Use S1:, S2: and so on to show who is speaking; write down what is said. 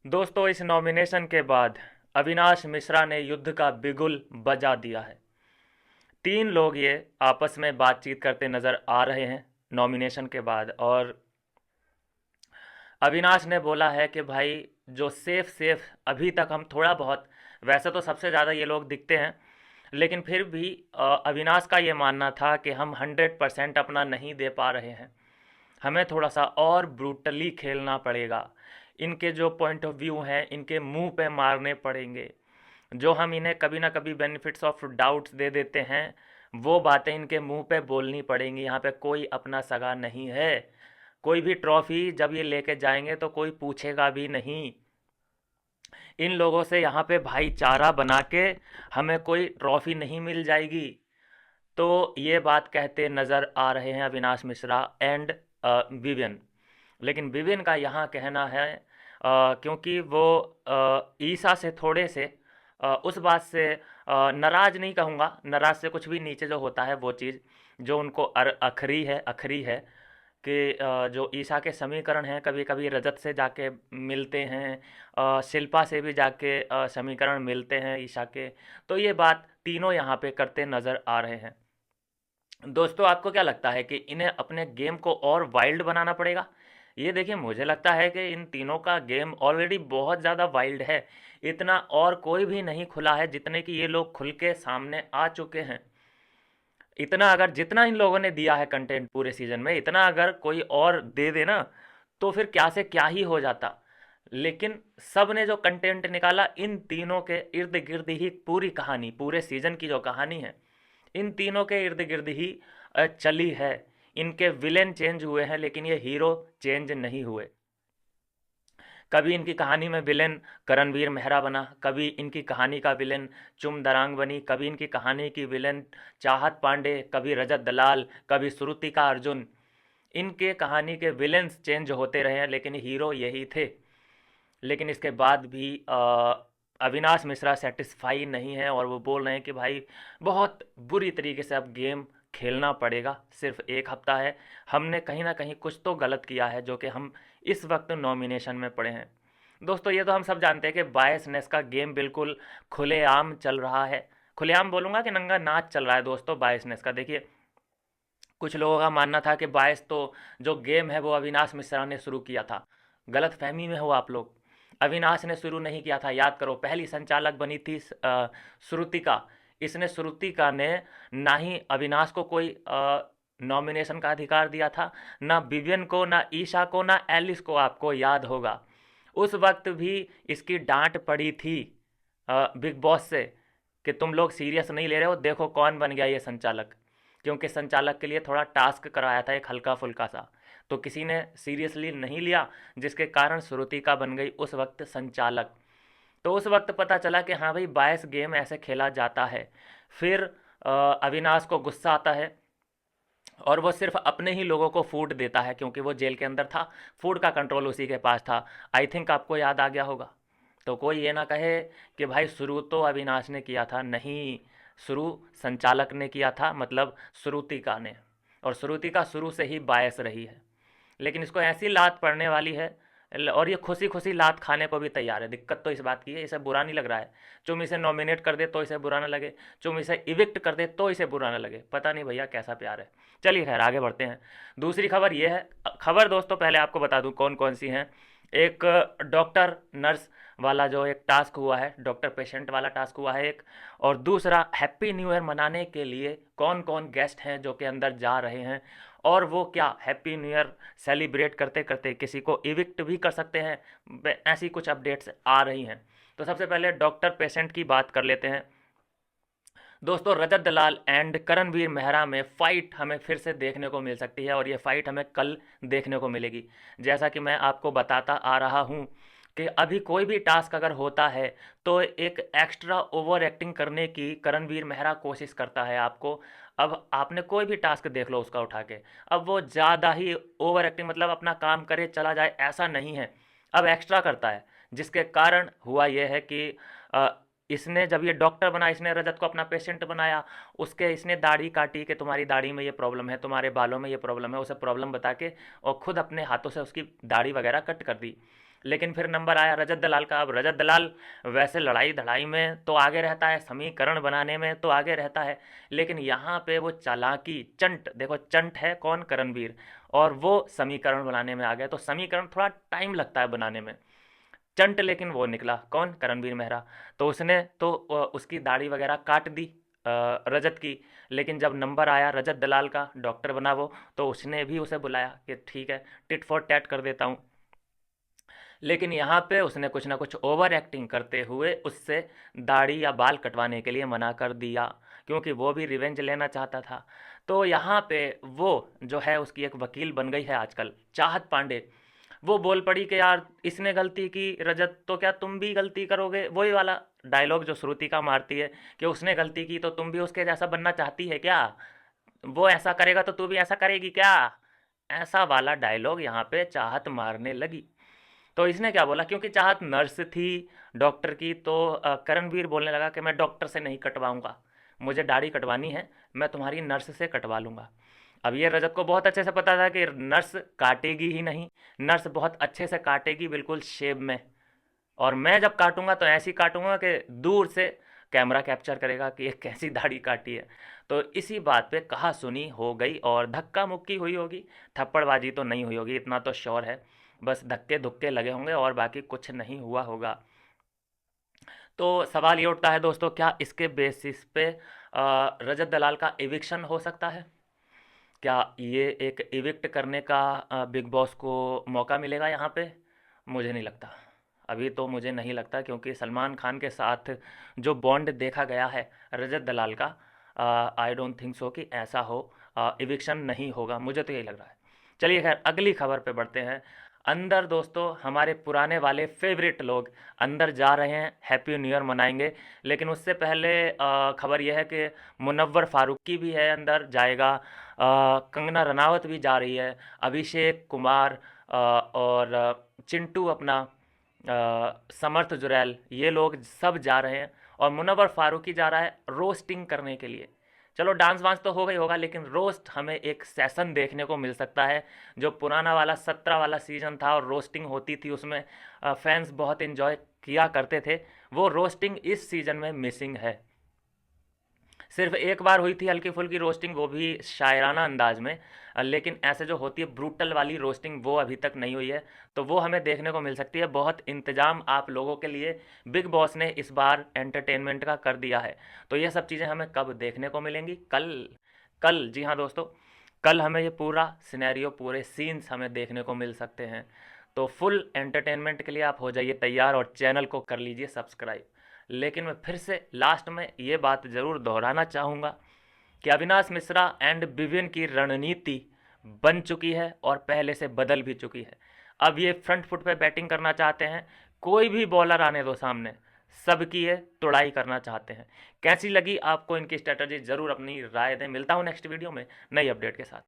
S1: दोस्तों, इस नॉमिनेशन के बाद अविनाश मिश्रा ने युद्ध का बिगुल बजा दिया है। तीन लोग ये आपस में बातचीत करते नजर आ रहे हैं नॉमिनेशन के बाद। और अविनाश ने बोला है कि भाई जो सेफ सेफ अभी तक हम थोड़ा बहुत, वैसे तो सबसे ज़्यादा ये लोग दिखते हैं, लेकिन फिर भी अविनाश का ये मानना था कि हम 100% अपना नहीं दे पा रहे हैं, हमें थोड़ा सा और ब्रूटली खेलना पड़ेगा। इनके जो पॉइंट ऑफ व्यू हैं इनके मुंह पे मारने पड़ेंगे। जो हम इन्हें कभी ना कभी बेनिफिट्स ऑफ डाउट्स दे देते हैं, वो बातें इनके मुंह पे बोलनी पड़ेंगी। यहाँ पे कोई अपना सगा नहीं है। कोई भी ट्रॉफी जब ये लेके जाएंगे तो कोई पूछेगा भी नहीं। इन लोगों से यहाँ पे भाईचारा बना के हमें कोई ट्रॉफी नहीं मिल जाएगी। तो ये बात कहते नज़र आ रहे हैं अविनाश मिश्रा एंड विवियन। लेकिन विवियन का यहाँ कहना है, क्योंकि वो ईसा से थोड़े से उस बात से नाराज़ नहीं कहूँगा, नाराज़ से कुछ भी नीचे जो होता है वो चीज़ जो उनको अखरी है कि जो ईसा के समीकरण हैं कभी कभी रजत से जाके मिलते हैं, शिल्पा से भी जाके समीकरण मिलते हैं ईसा के। तो ये बात तीनों यहाँ पे करते नज़र आ रहे हैं। दोस्तों, आपको क्या लगता है कि इन्हें अपने गेम को और वाइल्ड बनाना पड़ेगा? ये देखिए, मुझे लगता है कि इन तीनों का गेम ऑलरेडी बहुत ज़्यादा वाइल्ड है। इतना और कोई भी नहीं खुला है जितने कि ये लोग खुल के सामने आ चुके हैं। इतना अगर जितना इन लोगों ने दिया है कंटेंट पूरे सीजन में, इतना अगर कोई और दे देना तो फिर क्या से क्या ही हो जाता। लेकिन सब ने जो कंटेंट निकाला, इन तीनों के इर्द गिर्द ही पूरी कहानी, पूरे सीजन की जो कहानी है इन तीनों के इर्द गिर्द ही चली है। इनके विलेन चेंज हुए हैं लेकिन ये हीरो चेंज नहीं हुए। कभी इनकी कहानी में विलेन करणवीर मेहरा बना, कभी इनकी कहानी का विलेन चुम दरांग बनी, कभी इनकी कहानी की विलेन चाहत पांडे, कभी रजत दलाल, कभी श्रुतिका अर्जुन। इनके कहानी के विलेन्स चेंज होते रहे हैं लेकिन हीरो यही थे। लेकिन इसके बाद भी अविनाश मिश्रा सेटिस्फाई नहीं है और वो बोल रहे हैं कि भाई बहुत बुरी तरीके से अब गेम खेलना पड़ेगा। सिर्फ एक हफ्ता है, हमने कहीं ना कहीं कुछ तो गलत किया है जो कि हम इस वक्त नॉमिनेशन में पड़े हैं। दोस्तों, ये तो हम सब जानते हैं कि बायसनेस का गेम बिल्कुल खुलेआम चल रहा है। खुलेआम बोलूँगा कि नंगा नाच चल रहा है दोस्तों बायसनेस का। देखिए, कुछ लोगों का मानना था कि बायस तो जो गेम है वो अविनाश मिश्रा ने शुरू किया था। गलत फहमी में हो आप लोग। अविनाश ने शुरू नहीं किया था। याद करो, पहली संचालक बनी थी श्रुतिका। इसने श्रुतिका ने ना ही अविनाश को कोई नॉमिनेशन का अधिकार दिया था, ना विवियन को, ना ईशा को, ना एलिस को। आपको याद होगा उस वक्त भी इसकी डांट पड़ी थी बिग बॉस से कि तुम लोग सीरियस नहीं ले रहे हो, देखो कौन बन गया ये संचालक। क्योंकि संचालक के लिए थोड़ा टास्क कराया था एक हल्का फुल्का सा, तो किसी ने सीरियसली नहीं लिया, जिसके कारण श्रुतिका बन गई उस वक्त संचालक। तो उस वक्त पता चला कि हाँ भाई, बायस गेम ऐसे खेला जाता है। फिर अविनाश को गुस्सा आता है और वो सिर्फ अपने ही लोगों को फूड देता है, क्योंकि वो जेल के अंदर था, फूड का कंट्रोल उसी के पास था। आई थिंक आपको याद आ गया होगा। तो कोई ये ना कहे कि भाई शुरू तो अविनाश ने किया था, नहीं, शुरू संचालक ने किया था, मतलब श्रुतिका ने। और श्रुतिका शुरू से ही बायस रही है। लेकिन इसको ऐसी लात पड़ने वाली है और ये खुशी खुशी लात खाने को भी तैयार है। दिक्कत तो इस बात की है, इसे बुरा नहीं लग रहा है। तुम इसे नॉमिनेट कर दे तो इसे बुरा ना लगे, तुम इसे इविक्ट कर दे तो इसे बुरा ना लगे। पता नहीं भैया कैसा प्यार है। चलिए खैर, आगे बढ़ते हैं। दूसरी खबर ये है। खबर दोस्तों पहले आपको बता दूं कौन कौन सी हैं। एक डॉक्टर नर्स वाला जो एक टास्क हुआ है, डॉक्टर पेशेंट वाला टास्क हुआ है एक। और दूसरा, हैप्पी न्यू ईयर मनाने के लिए कौन कौन गेस्ट हैं जो कि अंदर जा रहे हैं, और वो क्या हैप्पी न्यू ईयर सेलिब्रेट करते करते किसी को इविक्ट भी कर सकते हैं। ऐसी कुछ अपडेट्स आ रही हैं। तो सबसे पहले डॉक्टर पेशेंट की बात कर लेते हैं। दोस्तों, रजत दलाल एंड करणवीर मेहरा में फ़ाइट हमें फिर से देखने को मिल सकती है और ये फ़ाइट हमें कल देखने को मिलेगी। जैसा कि मैं आपको बताता आ रहा हूँ कि अभी कोई भी टास्क अगर होता है तो एक एक्स्ट्रा ओवर एक्टिंग करने की करणवीर मेहरा कोशिश करता है आपको। अब आपने कोई भी टास्क देख लो उसका उठा के, अब वो ज़्यादा ही ओवर एक्टिंग, मतलब अपना काम करे चला जाए ऐसा नहीं है, अब एक्स्ट्रा करता है। जिसके कारण हुआ यह है कि अ, इसने जब ये डॉक्टर बना, इसने रजत को अपना पेशेंट बनाया, उसके इसने दाढ़ी काटी कि तुम्हारी दाढ़ी में ये प्रॉब्लम है, तुम्हारे बालों में ये प्रॉब्लम है, उसे प्रॉब्लम बता के और खुद अपने हाथों से उसकी दाढ़ी वगैरह कट कर दी। लेकिन फिर नंबर आया रजत दलाल का। अब रजत दलाल वैसे लड़ाई धड़ाई में तो आगे रहता है, समीकरण बनाने में तो आगे रहता है, लेकिन यहाँ पे वो चालाकी, चंट, देखो चंट है कौन, करणवीर, और वो समीकरण बनाने में आ गया। तो समीकरण थोड़ा टाइम लगता है बनाने में, चंट लेकिन वो निकला कौन, करणवीर मेहरा। तो उसने तो उसकी दाढ़ी वगैरह काट दी रजत की। लेकिन जब नंबर आया रजत दलाल का, डॉक्टर बना वो, तो उसने भी उसे बुलाया कि ठीक है टिट फॉर टैट कर देता हूँ। लेकिन यहाँ पे उसने कुछ ना कुछ ओवर एक्टिंग करते हुए उससे दाढ़ी या बाल कटवाने के लिए मना कर दिया, क्योंकि वो भी रिवेंज लेना चाहता था। तो यहाँ पे वो जो है उसकी एक वकील बन गई है आजकल, चाहत पांडे। वो बोल पड़ी कि यार इसने गलती की रजत, तो क्या तुम भी गलती करोगे? वही वाला डायलॉग जो श्रुतिका मारती है कि उसने गलती की तो तुम भी उसके जैसा बनना चाहती है क्या? वो ऐसा करेगा तो तू भी ऐसा करेगी क्या? ऐसा वाला डायलॉग यहाँ पे चाहत मारने लगी। तो इसने क्या बोला, क्योंकि चाहत नर्स थी डॉक्टर की, तो करणवीर बोलने लगा कि मैं डॉक्टर से नहीं कटवाऊंगा, मुझे दाढ़ी कटवानी है, मैं तुम्हारी नर्स से कटवा लूंगा। अब ये रजत को बहुत अच्छे से पता था कि नर्स काटेगी ही नहीं, नर्स बहुत अच्छे से काटेगी बिल्कुल शेप में, और मैं जब काटूंगा तो ऐसी काटूंगा कि दूर से कैमरा कैप्चर करेगा कि ये कैसी दाढ़ी काटी है। तो इसी बात पे कहा सुनी हो गई और धक्का मुक्की हुई होगी, थप्पड़बाजी तो नहीं हुई होगी, इतना तो श्योर है। बस धक्के धुक्के लगे होंगे और बाकी कुछ नहीं हुआ होगा। तो सवाल ये उठता है दोस्तों, क्या इसके बेसिस पे रजत दलाल का एविक्शन हो सकता है? क्या ये एक इविक्ट करने का बिग बॉस को मौका मिलेगा यहाँ पे? मुझे नहीं लगता, अभी तो मुझे नहीं लगता, क्योंकि सलमान खान के साथ जो बॉन्ड देखा गया है रजत दलाल का, आई डोंट थिंक सो कि ऐसा हो, इविक्शन नहीं होगा, मुझे तो यही लग रहा है। चलिए खैर अगली खबर पे बढ़ते हैं। अंदर दोस्तों हमारे पुराने वाले फेवरेट लोग अंदर जा रहे हैं, हैप्पी न्यू ईयर मनाएंगे। लेकिन उससे पहले खबर यह है कि मुनव्वर फारूकी भी है, अंदर जाएगा, कंगना रनावत भी जा रही है, अभिषेक कुमार और चिंटू अपना, समर्थ जुरैल, ये लोग सब जा रहे हैं। और मुनव्वर फारूकी जा रहा है रोस्टिंग करने के लिए। चलो डांस वांस तो हो गई होगा, लेकिन रोस्ट हमें एक सेशन देखने को मिल सकता है। जो पुराना वाला 17 वाला सीजन था और रोस्टिंग होती थी, उसमें फैंस बहुत इन्जॉय किया करते थे, वो रोस्टिंग इस सीजन में मिसिंग है। सिर्फ एक बार हुई थी हल्की फुल्की रोस्टिंग, वो भी शायराना अंदाज में, लेकिन ऐसे जो होती है ब्रूटल वाली रोस्टिंग वो अभी तक नहीं हुई है। तो वो हमें देखने को मिल सकती है। बहुत इंतजाम आप लोगों के लिए बिग बॉस ने इस बार एंटरटेनमेंट का कर दिया है। तो ये सब चीज़ें हमें कब देखने को मिलेंगी? कल। कल, जी हाँ दोस्तों, कल हमें ये पूरा सिनेरियो, पूरे सीन्स हमें देखने को मिल सकते हैं। तो फुल एंटरटेनमेंट के लिए आप हो जाइए तैयार और चैनल को कर लीजिए सब्सक्राइब। लेकिन मैं फिर से लास्ट में ये बात ज़रूर दोहराना चाहूँगा कि अविनाश मिश्रा एंड विवियन की रणनीति बन चुकी है और पहले से बदल भी चुकी है। अब ये फ्रंट फुट पे बैटिंग करना चाहते हैं, कोई भी बॉलर आने दो सामने, सबकी ये तुड़ाई करना चाहते हैं। कैसी लगी आपको इनकी स्ट्रेटजी? ज़रूर अपनी राय दें। मिलता हूँ नेक्स्ट वीडियो में नई अपडेट के साथ।